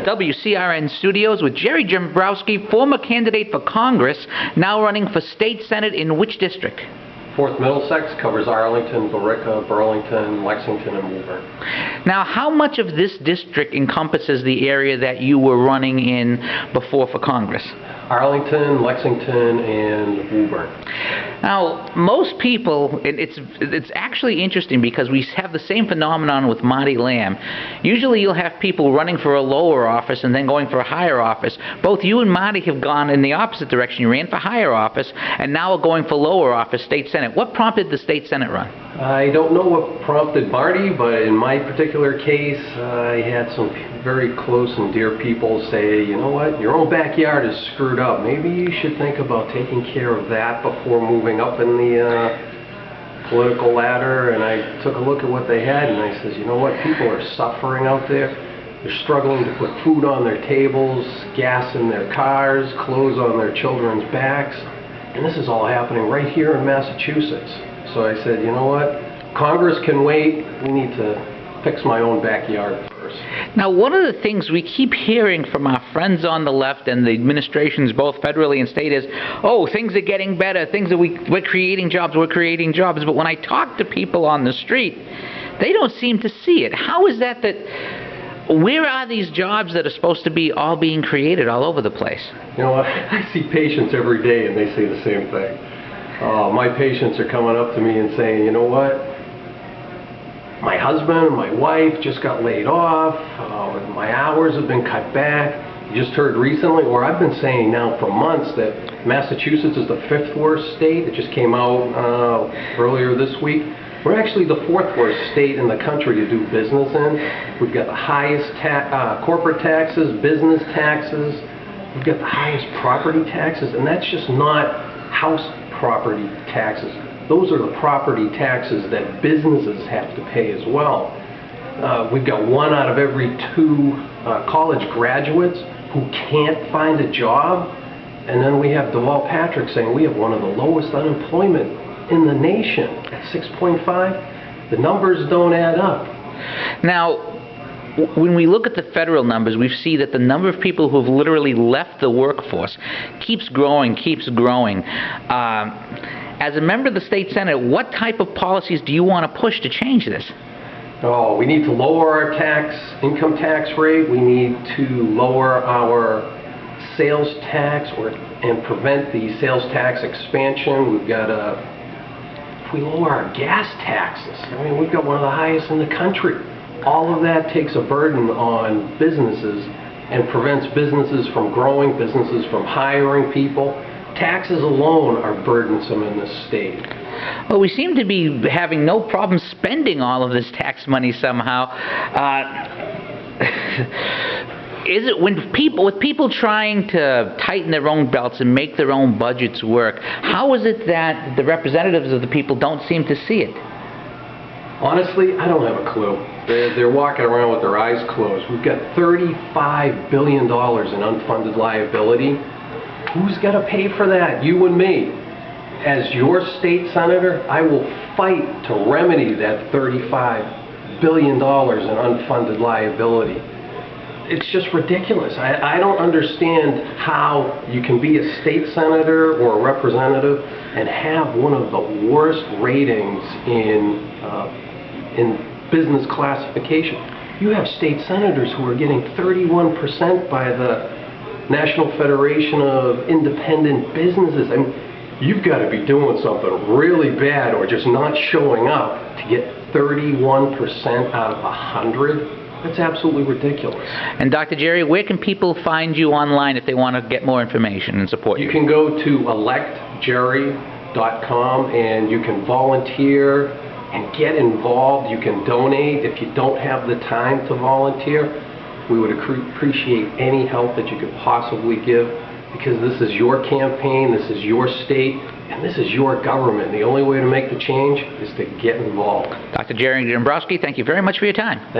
WCRN Studios with Gerry Dembrowski, former candidate for Congress, now running for State Senate in which district? 4th Middlesex, covers Arlington, Billerica, Burlington, Lexington, and Woburn. Now, how much of this district encompasses the area that you were running in before for Congress? Arlington, Lexington, and Woburn. Now, most people, it's actually interesting because we have the same phenomenon with Marty Lamb. Usually you'll have people running for a lower office and then going for a higher office. Both you and Marty have gone in the opposite direction. You ran for higher office and now are going for lower office, State Senate. What prompted the State Senate run? I don't know what prompted Marty, but in my particular case, I had some very close and dear people say, you know what, your own backyard is screwed up. Maybe you should think about taking care of that before moving up in the political ladder. And I took a look at what they had and I said, you know what, people are suffering out there. They're struggling to put food on their tables, gas in their cars, clothes on their children's backs. And this is all happening right here in Massachusetts. So I said, you know what, Congress can wait. We need to fix my own backyard first. Now, one of the things we keep hearing from our friends on the left and the administrations, both federally and state, is, oh, things are getting better, we're creating jobs. But when I talk to people on the street, they don't seem to see it. How is that where are these jobs that are supposed to be all being created all over the place? You know what, I see patients every day and they say the same thing. My patients are coming up to me and saying, you know what, my husband and my wife just got laid off, my hours have been cut back. You just heard recently, or I've been saying now for months, that Massachusetts is the 5th worst state. It just came out earlier this week. We're actually the 4th worst state in the country to do business in. We've got the highest corporate taxes, business taxes. We've got the highest property taxes, and that's just not house property taxes. Those are the property taxes that businesses have to pay as well. We've got 1 out of every 2 college graduates who can't find a job. And then we have Deval Patrick saying we have one of the lowest unemployment in the nation at 6.5. The numbers don't add up. Now, when we look at the federal numbers, we see that the number of people who have literally left the workforce keeps growing. As a member of the State Senate, what type of policies do you want to push to change this? Oh, we need to lower our income tax rate. We need to lower our sales tax and prevent the sales tax expansion. We've got if we lower our gas taxes, I mean, we've got one of the highest in the country. All of that takes a burden on businesses and prevents businesses from growing, businesses from hiring people. Taxes alone are burdensome in this state. Well, we seem to be having no problem spending all of this tax money somehow. Is it with people trying to tighten their own belts and make their own budgets work, how is it that the representatives of the people don't seem to see it? Honestly, I don't have a clue. They're walking around with their eyes closed. We've got $35 billion in unfunded liability. Who's got to pay for that? You and me. As your state senator, I will fight to remedy that $35 billion in unfunded liability. It's just ridiculous. I don't understand how you can be a state senator or a representative and have one of the worst ratings in business classification. You have state senators who are getting 31% by the National Federation of Independent Businesses. I mean, you've got to be doing something really bad or just not showing up to get 31% out of 100. That's absolutely ridiculous. And Dr. Gerry, where can people find you online if they want to get more information and support you? You can go to electgerry.com and you can volunteer and get involved. You can donate if you don't have the time to volunteer. We would appreciate any help that you could possibly give, because this is your campaign, this is your state, and this is your government. The only way to make the change is to get involved. Dr. Gerry Dembrowski, thank you very much for your time. Thank you.